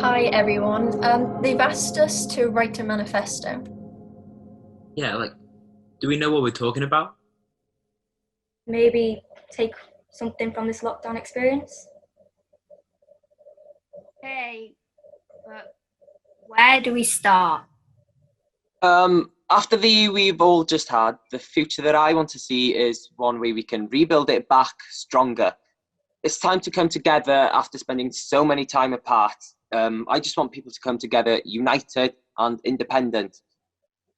Hi everyone. They've asked us to write a manifesto. Yeah, do we know what we're talking about? Maybe take something from this lockdown experience? Hey, but where do we start? After the year we've all just had, the future that I want to see is one where we can rebuild it back stronger. It's time to come together after spending so many time apart. I just want people to come together united and independent.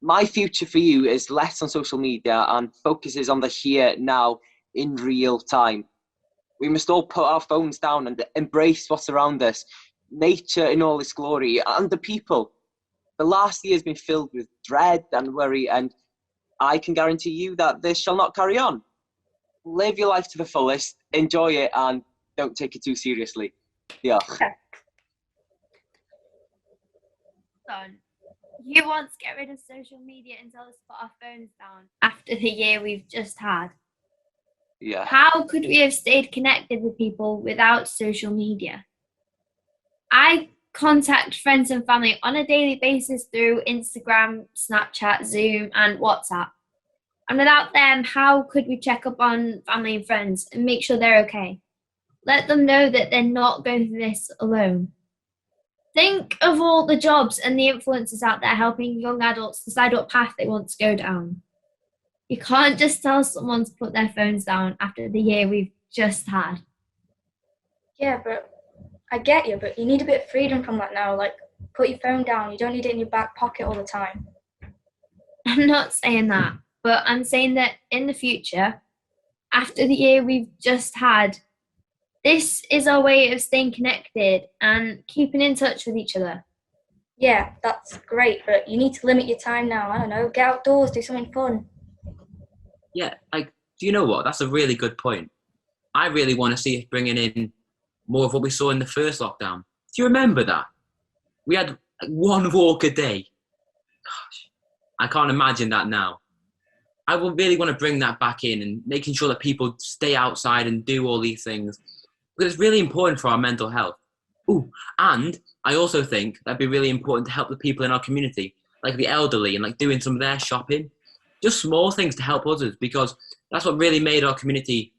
My future for you is less on social media and focuses on the here, now, in real time. We must all put our phones down and embrace what's around us, nature in all its glory, and the people. The last year has been filled with dread and worry, and I can guarantee you that this shall not carry on. Live your life to the fullest, enjoy it, and don't take it too seriously. Diolch. Son, you want to get rid of social media and tell us to put our phones down after the year we've just had. Yeah. How could we have stayed connected with people without social media? I contact friends and family on a daily basis through Instagram, Snapchat, Zoom, and WhatsApp. And without them, how could we check up on family and friends and make sure they're okay? Let them know that they're not going through this alone. Think of all the jobs and the influencers out there helping young adults decide what path they want to go down. You can't just tell someone to put their phones down after the year we've just had. Yeah, but I get you, but you need a bit of freedom from that now. Like, put your phone down. You don't need it in your back pocket all the time. I'm not saying that, but I'm saying that in the future, after the year we've just had, this is our way of staying connected and keeping in touch with each other. Yeah, that's great, but you need to limit your time now. I don't know, get outdoors, do something fun. Yeah, do you know what? That's a really good point. I really want to see us bringing in more of what we saw in the first lockdown. Do you remember that? We had one walk a day. Gosh, I can't imagine that now. I would really want to bring that back in and making sure that people stay outside and do all these things. Because it's really important for our mental health. Ooh, and I also think that'd be really important to help the people in our community, like the elderly, and doing some of their shopping. Just small things to help others, because that's what really made our community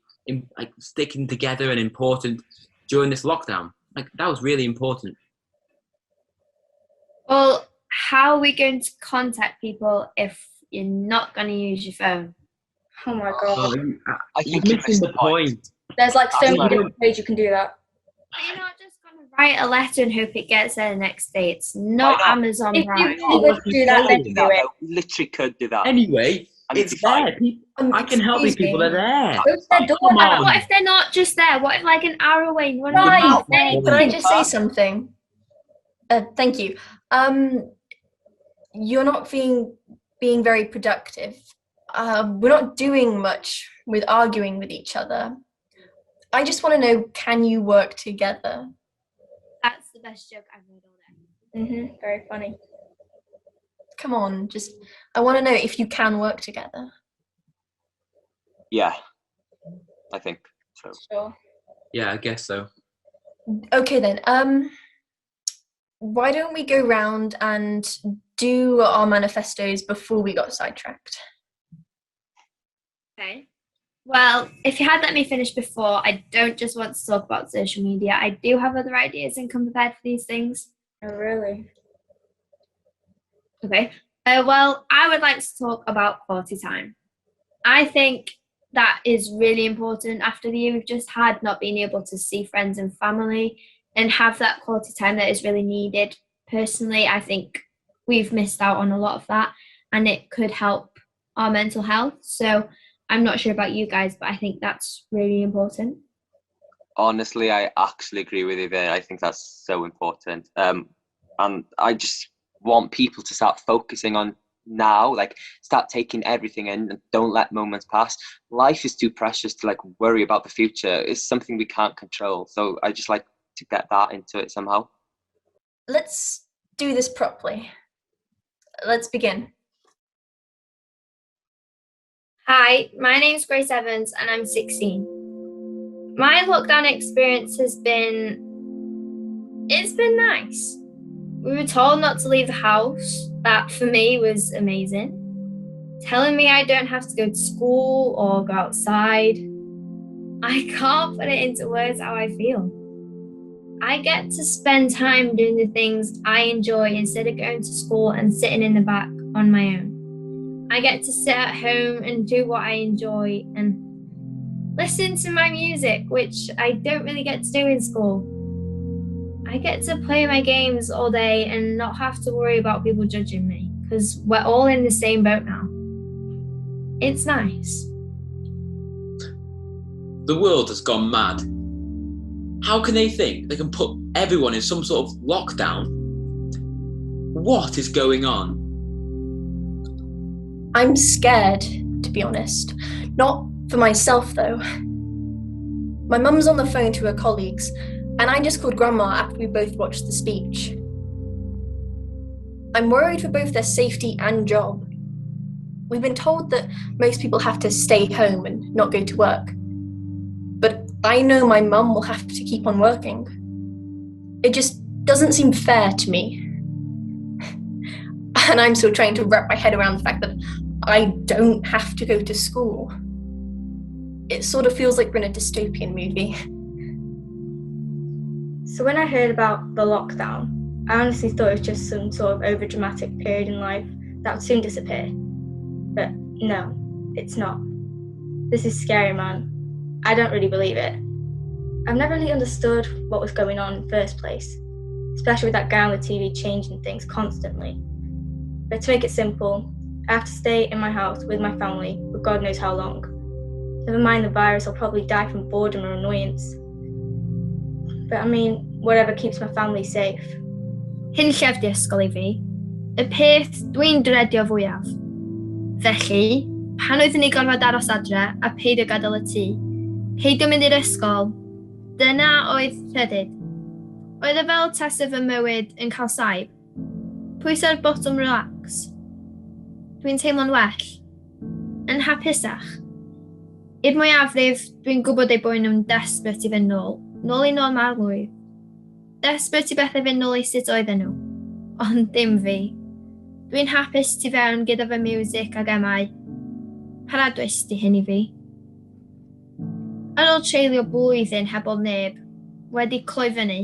sticking together and important during this lockdown. That was really important. Well, how are we going to contact people if you're not going to use your phone? Oh my god. You're missing the point. There's so many different ways you can do that. But you're not just going to write a letter and hope it gets there the next day. It's not Amazon Prime. If you could do that, then do it. We literally could do that. Anyway, it's there. I can help these people. They're there. What if they're not just there? What if an hour away? You want to Right. Can I just say something? Thank you. You're not being very productive. We're not doing much with arguing with each other. I just want to know, can you work together? That's the best joke I've heard all day. Very funny. Come on, I want to know if you can work together. Yeah, I think so. Sure. Yeah, I guess so. Okay then, why don't we go round and do our manifestos before we got sidetracked? Okay. Well, if you had let me finish before, I don't just want to talk about social media. I do have other ideas and come prepared for these things. Oh, really? Okay. Well, I would like to talk about quality time. I think that is really important after the year we've just had, not being able to see friends and family and have that quality time that is really needed. Personally, I think we've missed out on a lot of that, and it could help our mental health. So I'm not sure about you guys, but I think that's really important. Honestly, I actually agree with you there. I think that's so important. And I just want people to start focusing on now, start taking everything in and don't let moments pass. Life is too precious to worry about the future. It's something we can't control. So I just like to get that into it somehow. Let's do this properly. Let's begin. Hi, my name's Grace Evans and I'm 16. My lockdown experience has been It's been nice. We were told not to leave the house. That for me was amazing. Telling me I don't have to go to school or go outside. I can't put it into words how I feel. I get to spend time doing the things I enjoy instead of going to school and sitting in the back on my own. I get to sit at home and do what I enjoy and listen to my music, which I don't really get to do in school. I get to play my games all day and not have to worry about people judging me, because we're all in the same boat now. It's nice. The world has gone mad. How can they think they can put everyone in some sort of lockdown? What is going on? I'm scared, to be honest. Not for myself, though. My mum's on the phone to her colleagues, and I just called Grandma after we both watched the speech. I'm worried for both their safety and job. We've been told that most people have to stay home and not go to work. But I know my mum will have to keep on working. It just doesn't seem fair to me. And I'm still trying to wrap my head around the fact that I don't have to go to school. It sort of feels like we're in a dystopian movie. So when I heard about the lockdown, I honestly thought it was just some sort of overdramatic period in life that would soon disappear. But no, it's not. This is scary, man. I don't really believe it. I've never really understood what was going on in the first place, especially with that guy on the TV changing things constantly. But to make it simple, I have to stay in my house with my family for God knows how long. Never mind the virus, I'll probably die from boredom or annoyance. But I mean, whatever keeps my family safe. Hyn llef di ysgol I fi, y peth dwi'n dredio fwyaf. Felly, pan oeddwn ni gorfod aros adre a peidio gadael y tŷ, peidio mynd i'r ysgol, dyna oedd rhedyd. Oedd e fel tasau fy mywyd yn cael saib. Pwyso'r botwm relax. Dwi'n teimlo'n well. Yn hapusach. I'r mwyafrif, dwi'n gwybod ei bod nhw'n desperate i fynd nôl i normalwydd. Desperate i bethau fynd nôl i sut oedden nhw, ond dim fi. Dwi'n hapus tu fewn gyda fy miwsic ag emau. Paradwys di hyn I fi. Ar ôl treulio blwyddyn heb ôl neb, wedi cloi fyny.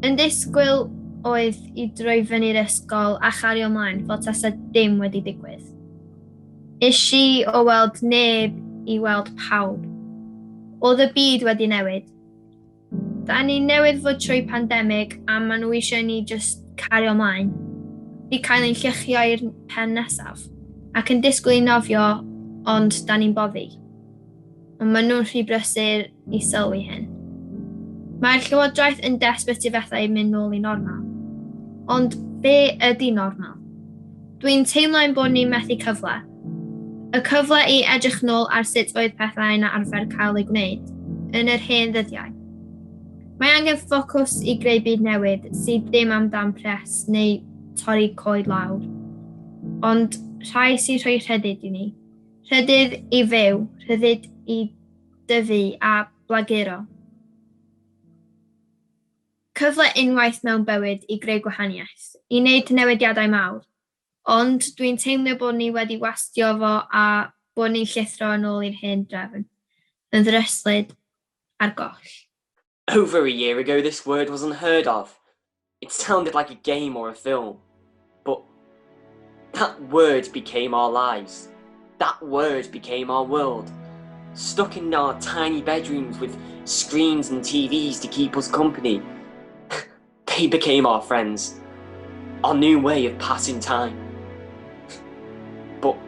Yn disgwyl oedd I droi fyny'r ysgol a chario ymlaen fel tasa dim wedi digwydd. Ishi o weld neb I weld pawb. Oedd y byd wedi newid. Da ni newydd fod trwy pandemig a maen nhw eisiau ni just cario ymlaen. I cael ein lluchio i'r pen nesaf ac yn disgwyl I nofio ond da ni'n boddi. Ond maen nhw'n rhy brysur I sylwi hyn. Mae'r llywodraeth yn desperate I bethau mynd nôl I normal. Ond be ydy normal? Dwi'n teimlo ein bod ni'n methu cyfle. Y cyfle I edrych nôl ar sut oedd pethau'n arfer cael ei gwneud yn yr hen ddyddiau. Mae angen ffocws I greu byd newydd sydd ddim amdan pres neu torri coed lawr. Ond rhai sy'n rhoi rhedyd I ni. Rhedyd I fyw, rhedyd I dyfu a blaguro. Cyfle unwaith mewn bywyd I greu gwahaniaeth, I wneud newidiadau mawr. Ond dwi'n teimlo bod ni wedi wastio fo a bod ni'n llithro yn ôl i'r hen drefn, yn ddryslyd a'r goll. Over a year ago, this word was unheard of. It sounded like a game or a film. But that word became our lives. That word became our world. Stuck in our tiny bedrooms with screens and TVs to keep us company. They became our friends. Our new way of passing time. But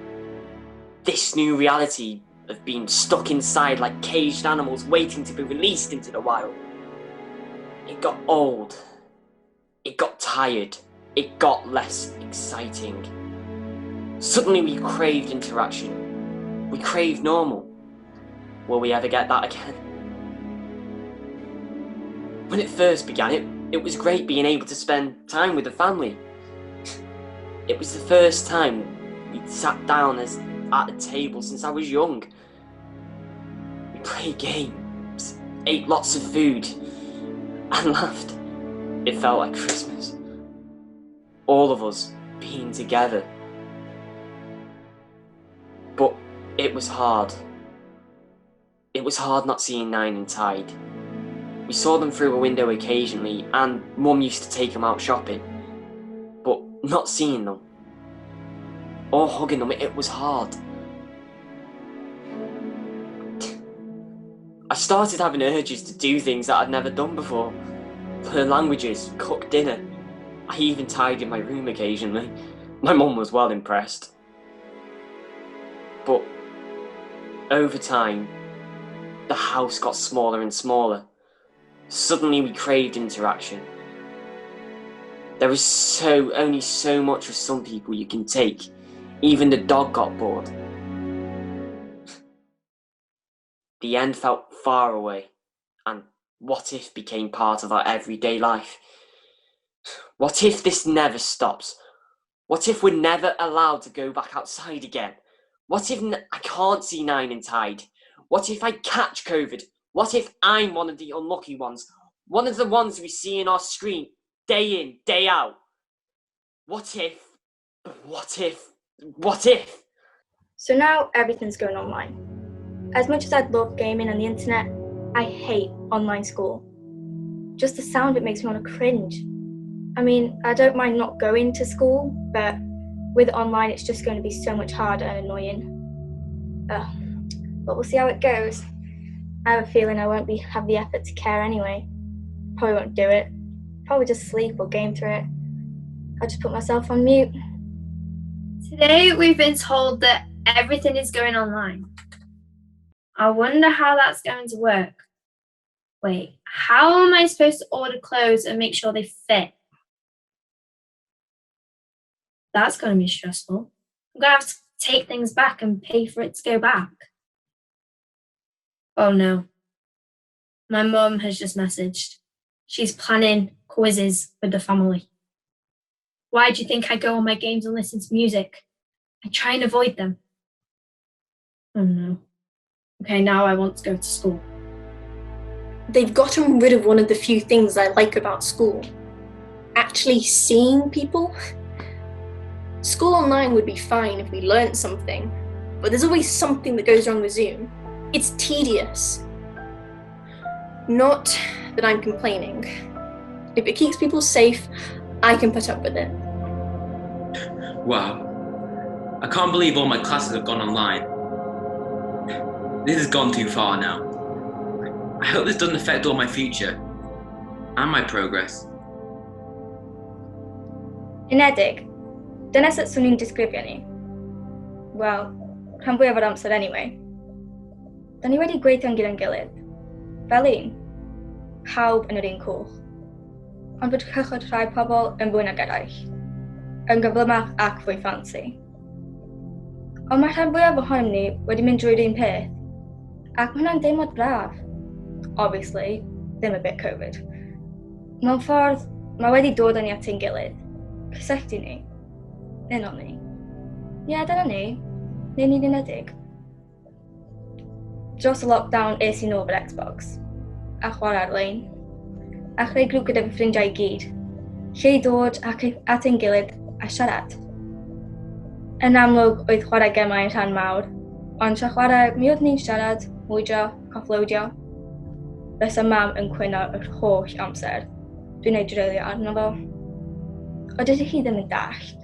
this new reality of being stuck inside like caged animals waiting to be released into the wild. It got old. It got tired. It got less exciting. Suddenly we craved interaction. We craved normal. Will we ever get that again? When it first began, it was great being able to spend time with the family. It was the first time we'd sat down at a table since I was young. We played games, ate lots of food, and laughed. It felt like Christmas. All of us being together. But it was hard. It was hard not seeing Nine and Tide. We saw them through a window occasionally, and Mum used to take them out shopping. But not seeing them, or hugging them, it was hard. I started having urges to do things that I'd never done before. Learn languages, cook dinner. I even tidied my room occasionally. My mum was well impressed. But over time, the house got smaller and smaller. Suddenly we craved interaction. There was only so much of some people you can take. Even the dog got bored. The end felt far away, and what if became part of our everyday life? What if this never stops? What if we're never allowed to go back outside again? What if I can't see Nine and Tide? What if I catch COVID? What if I'm one of the unlucky ones? One of the ones we see in our screen, day in, day out? What if? What if? What if? So now everything's going online. As much as I'd love gaming on the internet, I hate online school. Just the sound of it makes me want to cringe. I mean, I don't mind not going to school, but with online it's just going to be so much harder and annoying. But we'll see how it goes. I have a feeling I won't have the effort to care anyway. Probably won't do it. Probably just sleep or game through it. I'll just put myself on mute. Today we've been told that everything is going online. I wonder how that's going to work. Wait, how am I supposed to order clothes and make sure they fit? That's going to be stressful. I'm going to have to take things back and pay for it to go back. Oh no. My mum has just messaged. She's planning quizzes with the family. Why do you think I go on my games and listen to music? I try and avoid them. Oh no. Okay, now I want to go to school. They've gotten rid of one of the few things I like about school. Actually seeing people. School online would be fine if we learnt something, but there's always something that goes wrong with Zoom. It's tedious. Not that I'm complaining. If it keeps people safe, I can put up with it. Wow. I can't believe all my classes have gone online. This has gone too far now. I hope this doesn't affect all my future and my progress. Unedig, dyna sut swn i'n disgrifio ni. Wel, rhan fwyaf o'r amser anyway. Da ni wedi gweithio'n gyda'n gilydd. Fel un, pawb yn yr un cwch. Ond bod cychod rhai pobl yn fwy nag eraill, yn gyflymach ac fwy ffansi. Ond mae rhan fwyaf ohonom ni wedi mynd drwy'r un peth, ac mae hwnna'n deimlad braf. Obviously, ddim y bit Covid. Mewn ffordd, mae wedi dod â ni at ein gilydd. Cysylltu ni. Unol ni. Ie, dyna ni. Neu ni'n unedig. Dros y lockdown es i nôl fy'r Xbox, a chwarae ar-lein, a chreu grŵp gyda fy ffrindiau I gyd, lle I dod at ein gilydd a siarad. Yn amlwg oedd chwarae gemau yn rhan mawr, ond tra chwarae mi oedd ni'n siarad, mwydro, cofflowdio. Fysa mam yn cwyno yr holl amser. Dwi'n ei dreulio arno fo. O dydy hi ddim yn dallt.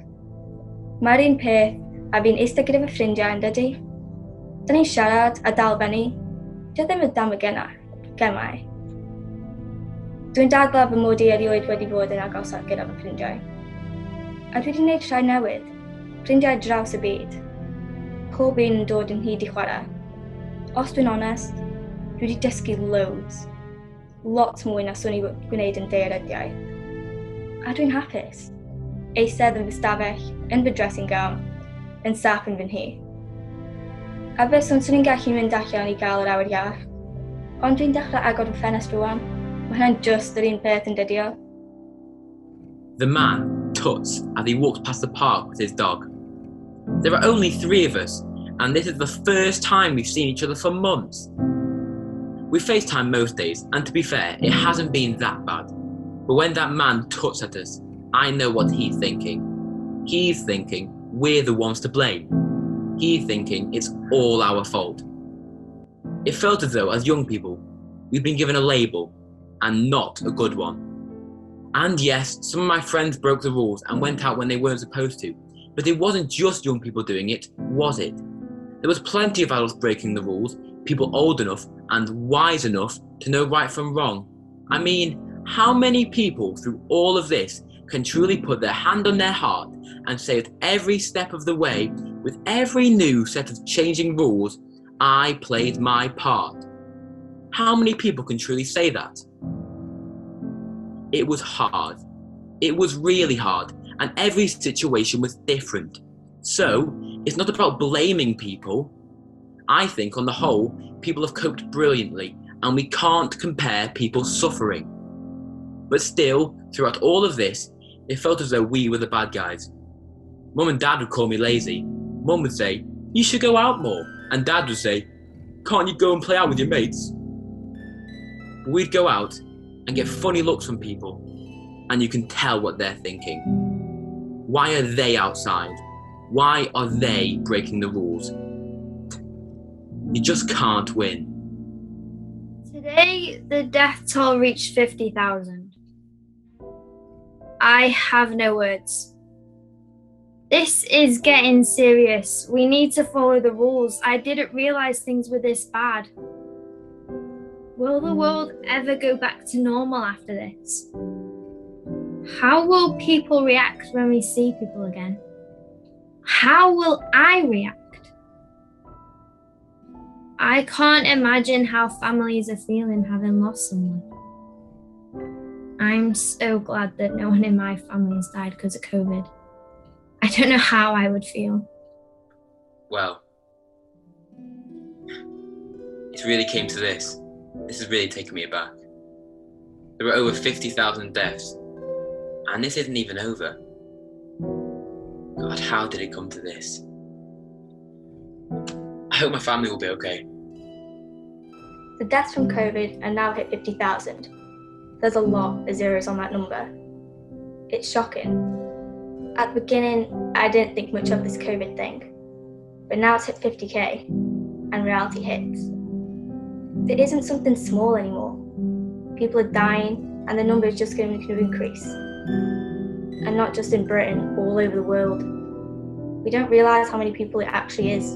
Mae'r un peth a fi'n eistedd gyda fy ffrindiau yn dydy. Da ni'n siarad a dal fyny. Dio ddim yn dam y gemau. Dwi'n dadla fy mod I erioed wedi bod yn agosach gyda fy ffrindiau. A dwi wedi gwneud rhai newydd. Ffrindiau draws y byd. Pob un yn dod yn hyd I chwarae. Os dwi'n onest, dwi wedi dysgu loads. Lot mwy na swn I gwneud yn daearyddiau. A dwi'n hapus. Eistedd yn fy stafell, yn fy dressing gown, yn saff yn fy nhi. A byswn swn i'n gallu mynd allan I gael yr awyr iach. Ond dwi'n dechrau agor fy ffenest rwan. Mae hynna'n just yr un peth yn dydio. The man tuts as he walks past the park with his dog. There are only 3 of us, and this is the first time we've seen each other for months. We FaceTime most days, and to be fair, it hasn't been that bad. But when that man tuts at us, I know what he's thinking. He's thinking we're the ones to blame. He's thinking it's all our fault. It felt as though, as young people, we'd been given a label, and not a good one. And yes, some of my friends broke the rules and went out when they weren't supposed to. But it wasn't just young people doing it, was it? There was plenty of adults breaking the rules, people old enough and wise enough to know right from wrong. I mean, how many people through all of this can truly put their hand on their heart and say at every step of the way, with every new set of changing rules, I played my part? How many people can truly say that? It was hard. It was really hard, and every situation was different. So, it's not about blaming people. I think, on the whole, people have coped brilliantly, and we can't compare people's suffering. But still, throughout all of this, it felt as though we were the bad guys. Mum and Dad would call me lazy. Mum would say, you should go out more. And Dad would say, can't you go and play out with your mates? We'd go out and get funny looks from people, and you can tell what they're thinking. Why are they outside? Why are they breaking the rules? You just can't win. Today, the death toll reached 50,000. I have no words. This is getting serious. We need to follow the rules. I didn't realise things were this bad. Will the world ever go back to normal after this? How will people react when we see people again? How will I react? I can't imagine how families are feeling having lost someone. I'm so glad that no one in my family has died because of COVID. I don't know how I would feel. Well, it really came to this. This has really taken me aback. There were over 50,000 deaths, and this isn't even over. God, how did it come to this? I hope my family will be okay. The deaths from COVID are now hit 50,000. There's a lot of zeros on that number. It's shocking. At the beginning, I didn't think much of this COVID thing, but now it's hit 50k, and reality hits. It isn't something small anymore. People are dying, and the number is just going to increase. And not just in Britain, all over the world. We don't realise how many people it actually is.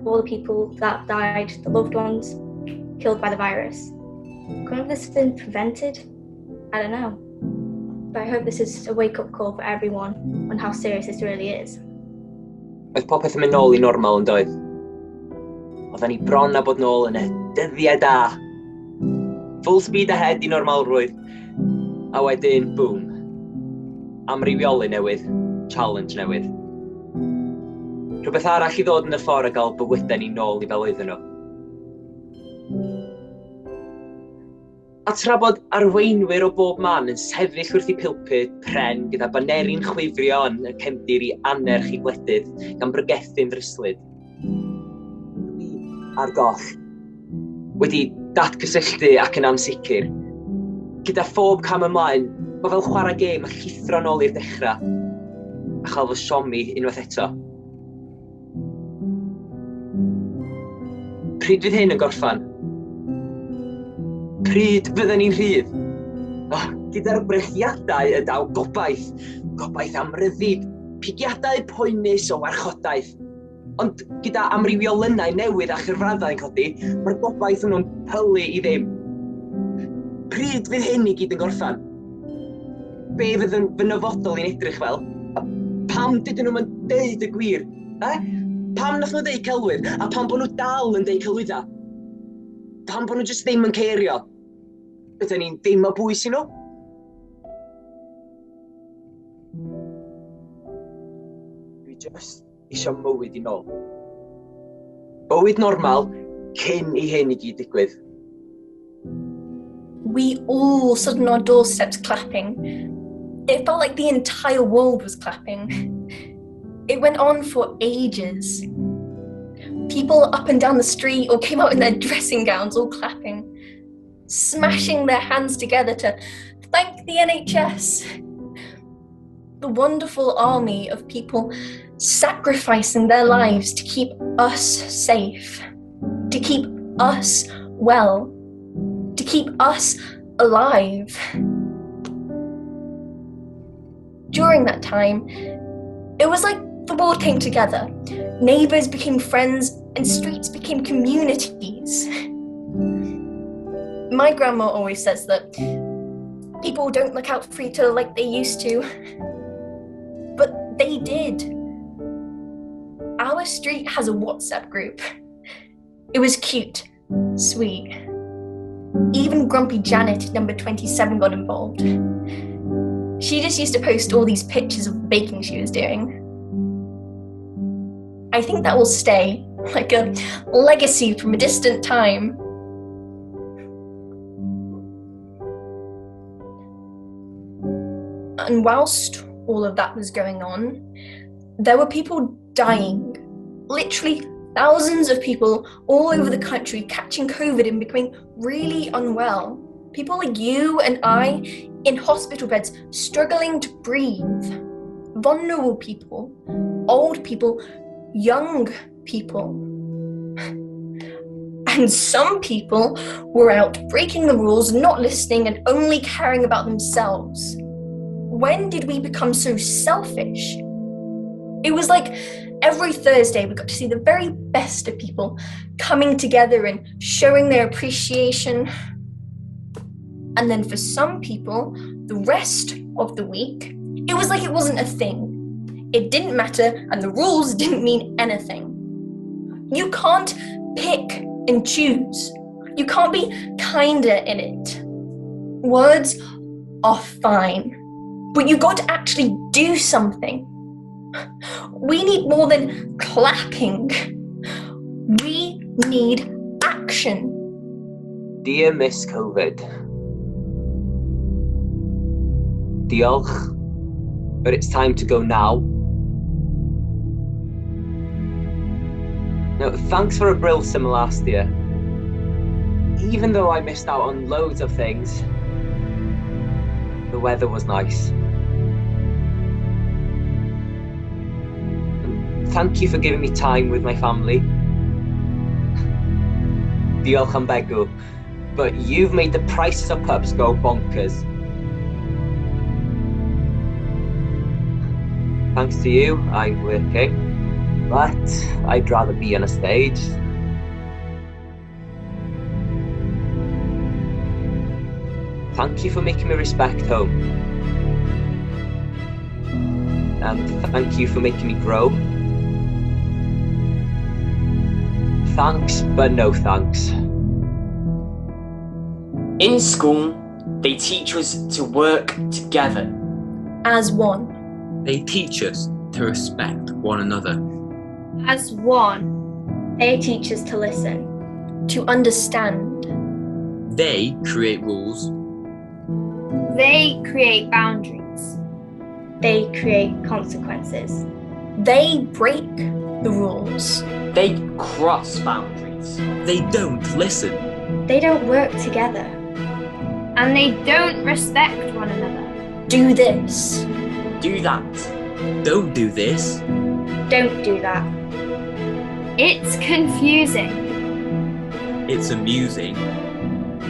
All the people that died, the loved ones, killed by the virus. Couldn't this have been prevented? I don't know. But I hope this is a wake-up call for everyone on how serious this really is. Oedd popeth yn mynd nôl I normal yn doedd? Oedden ni bron a bod nôl yn y dyddiau da. Full speed ahead I normalrwydd. A wedyn, boom. Amrywiolu newydd, challenge newydd. Rhywbeth arall I ddod yn y ffordd a gael bywydau ni nôl I fel oedden nhw. A tra bod arweinwyr o bob man yn sefyll wrth I pulpud pren gyda baneri'n chwifrio yn y cefndir I anerch I gwledydd gan brygethu'n ddryslyd. Dwi ar goll wedi datgysylltu ac yn ansicr. Gyda phob cam ymlaen, mae fel chwarae gêm a llithro nôl i'r dechrau a chael fy siomi unwaith eto. Pryd fydd hyn yn gorffan? Pryd fydden ni'n rhydd? Gyda'r brechiadau y daw gobaith. Gobaith am ryddid. Pigiadau poenus o warchodaeth. Ond gyda amrywiolynau newydd a chyrfaddau'n codi, mae'r gobaith nhw'n pylu I ddim. Pryd fydd hyn I gyd yn gorffan? Be fydd yn fynyfodol i'n edrych fel? A pam dydyn nhw'n deud y gwir? Pam nath nhw deud celwydd? A pam bod nhw dal yn deud celwydda? Pam bod nhw jyst ddim yn cerio? Ydyn ni'n ddim o bwys I nhw? Dwi jyst isio mywyd I nôl. Bywyd normal cyn I hyn I gyd digwydd. We all stood on our doorsteps clapping. It felt like the entire world was clapping. It went on for ages. People up and down the street all came out in their dressing gowns all clapping, smashing their hands together to Thank the NHS. The wonderful army of people sacrificing their lives to keep us safe, to keep us well, to keep us alive. During that time, it was like the world came together. Neighbours became friends and streets became communities. My grandma always says that people don't look out for each other like they used to, but they did. Our street has a WhatsApp group. It was cute, sweet. Even grumpy Janet at number 27 got involved. She just used to post all these pictures of the baking she was doing. I think that will stay, like a legacy from a distant time. And whilst all of that was going on, there were people dying. Literally thousands of people all over the country catching COVID and becoming really unwell. People like you and I in hospital beds struggling to breathe. Vulnerable people, old people, young people. And some people were out breaking the rules, not listening and only caring about themselves. When did we become so selfish? It was like every Thursday we got to see the very best of people coming together and showing their appreciation. And then for some people, the rest of the week, it was like it wasn't a thing. It didn't matter and the rules didn't mean anything. You can't pick and choose. You can't be kinder in it. Words are fine, but you got to actually do something. We need more than clapping. We need action. Dear Miss COVID, diolch, but it's time to go now. No, thanks for a brill similar last year. Even though I missed out on loads of things, the weather was nice. And thank you for giving me time with my family. Diolch am begw, but you've made the prices of pubs go bonkers. Thanks to you, I'm working, but I'd rather be on a stage. Thank you for making me respect home. And thank you for making me grow. Thanks, but no thanks. In school, they teach us to work together. As one. They teach us to respect one another. As one. They teach us to listen. To understand. They create rules. They create boundaries. They create consequences. They break the rules. They cross boundaries. They don't listen. They don't work together. And they don't respect one another. Do this. Do that. Don't do this. Don't do that. It's confusing. It's amusing.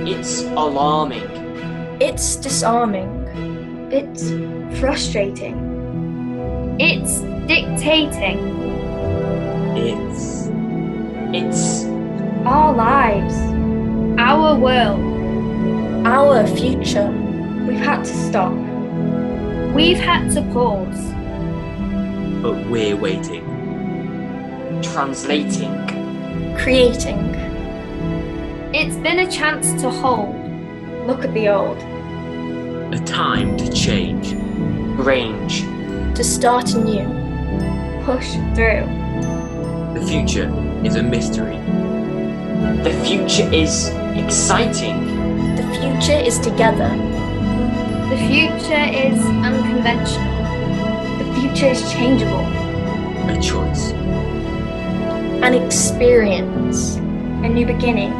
It's alarming. It's disarming. It's frustrating. It's dictating. It's our lives. Our world. Our future. We've had to stop. We've had to pause. But we're waiting. Translating. Creating. It's been a chance to hold. Look at the old. A time to change. Range. To start anew. Push through. The future is a mystery. The future is exciting. The future is together. The future is unconventional. The future is changeable. A choice. An experience. A new beginning.